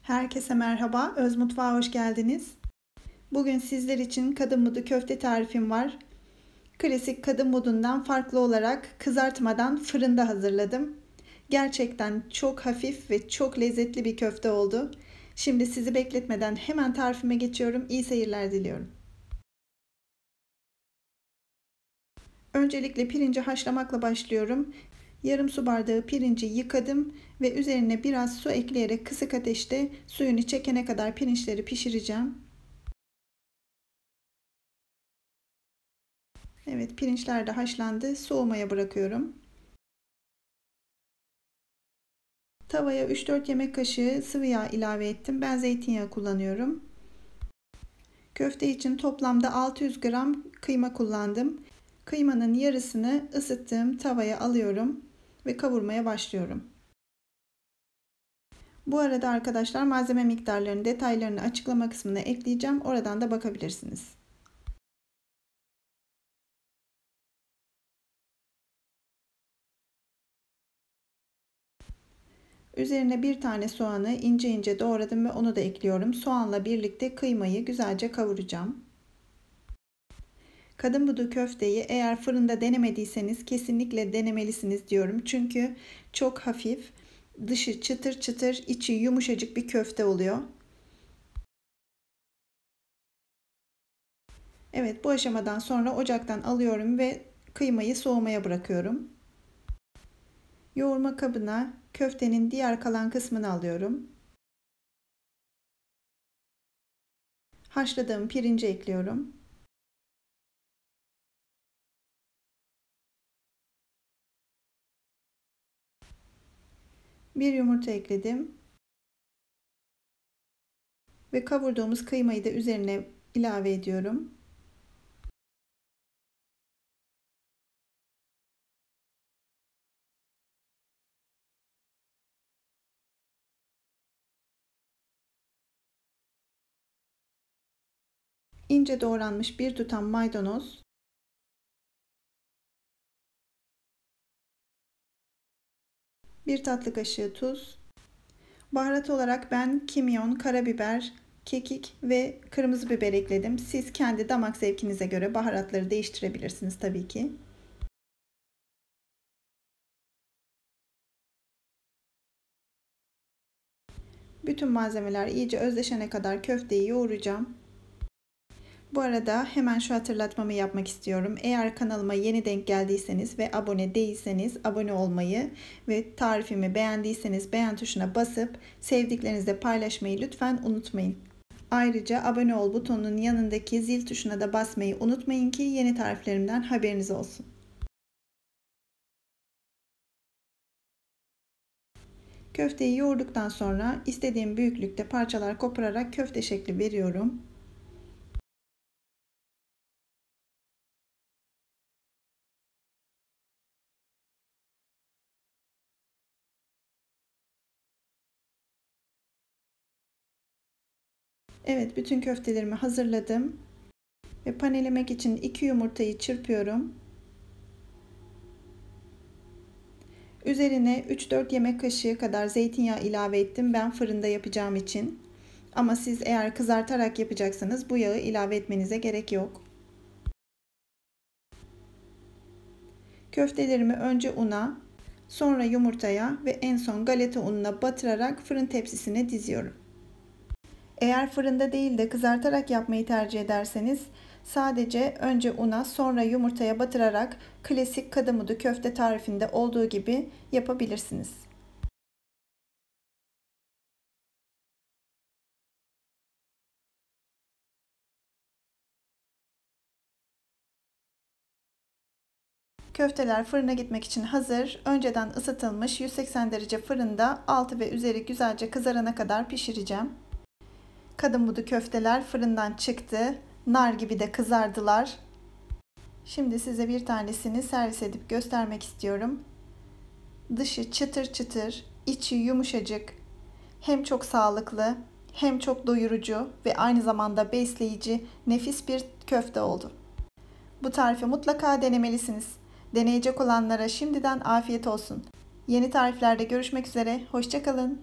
Herkese merhaba, Öz Mutfağa hoş geldiniz. Bugün sizler için kadın budu köfte tarifim var. Klasik kadın budundan farklı olarak kızartmadan fırında hazırladım. Gerçekten çok hafif ve çok lezzetli bir köfte oldu. Şimdi sizi bekletmeden hemen tarifime geçiyorum. İyi seyirler diliyorum. Öncelikle pirinci haşlamakla başlıyorum. Yarım su bardağı pirinci yıkadım ve üzerine biraz su ekleyerek kısık ateşte suyunu çekene kadar pirinçleri pişireceğim. Evet, pirinçler de haşlandı. Soğumaya bırakıyorum. Tavaya 3-4 yemek kaşığı sıvı yağ ilave ettim. Ben zeytinyağı kullanıyorum. Köfte için toplamda 600 gram kıyma kullandım. Kıymanın yarısını ısıttığım tavaya alıyorum ve kavurmaya başlıyorum. Bu arada arkadaşlar malzeme miktarlarını, detaylarını açıklama kısmına ekleyeceğim. Oradan da bakabilirsiniz. Üzerine bir tane soğanı ince ince doğradım ve onu da ekliyorum. Soğanla birlikte kıymayı güzelce kavuracağım. Kadın budu köfteyi eğer fırında denemediyseniz kesinlikle denemelisiniz diyorum. Çünkü çok hafif, dışı çıtır çıtır, içi yumuşacık bir köfte oluyor. Evet, bu aşamadan sonra ocaktan alıyorum ve kıymayı soğumaya bırakıyorum. Yoğurma kabına köftenin diğer kalan kısmını alıyorum. Haşladığım pirinci ekliyorum. Bir yumurta ekledim. Ve kavurduğumuz kıymayı da üzerine ilave ediyorum. İnce doğranmış bir tutam maydanoz, bir tatlı kaşığı tuz, baharat olarak ben kimyon, karabiber, kekik ve kırmızı biber ekledim. Siz kendi damak zevkinize göre baharatları değiştirebilirsiniz tabii ki. Bütün malzemeler iyice özleşene kadar köfteyi yoğuracağım. Bu arada hemen şu hatırlatmamı yapmak istiyorum. Eğer kanalıma yeni denk geldiyseniz ve abone değilseniz abone olmayı ve tarifimi beğendiyseniz beğen tuşuna basıp sevdiklerinizle paylaşmayı lütfen unutmayın. Ayrıca abone ol butonunun yanındaki zil tuşuna da basmayı unutmayın ki yeni tariflerimden haberiniz olsun. Köfteyi yoğurduktan sonra istediğim büyüklükte parçalar kopararak köfte şekli veriyorum. Evet, bütün köftelerimi hazırladım ve panelemek için 2 yumurtayı çırpıyorum. Üzerine 3-4 yemek kaşığı kadar zeytinyağı ilave ettim ben fırında yapacağım için. Ama siz eğer kızartarak yapacaksanız bu yağı ilave etmenize gerek yok. Köftelerimi önce una, sonra yumurtaya ve en son galeta ununa batırarak fırın tepsisine diziyorum. Eğer fırında değil de kızartarak yapmayı tercih ederseniz sadece önce una sonra yumurtaya batırarak klasik kadın budu köfte tarifinde olduğu gibi yapabilirsiniz. Köfteler fırına gitmek için hazır. Önceden ısıtılmış 180 derece fırında altı ve üzeri güzelce kızarana kadar pişireceğim. Kadın budu köfteler fırından çıktı. Nar gibi de kızardılar. Şimdi size bir tanesini servis edip göstermek istiyorum. Dışı çıtır çıtır, içi yumuşacık. Hem çok sağlıklı, hem çok doyurucu ve aynı zamanda besleyici, nefis bir köfte oldu. Bu tarifi mutlaka denemelisiniz. Deneyecek olanlara şimdiden afiyet olsun. Yeni tariflerde görüşmek üzere. Hoşça kalın.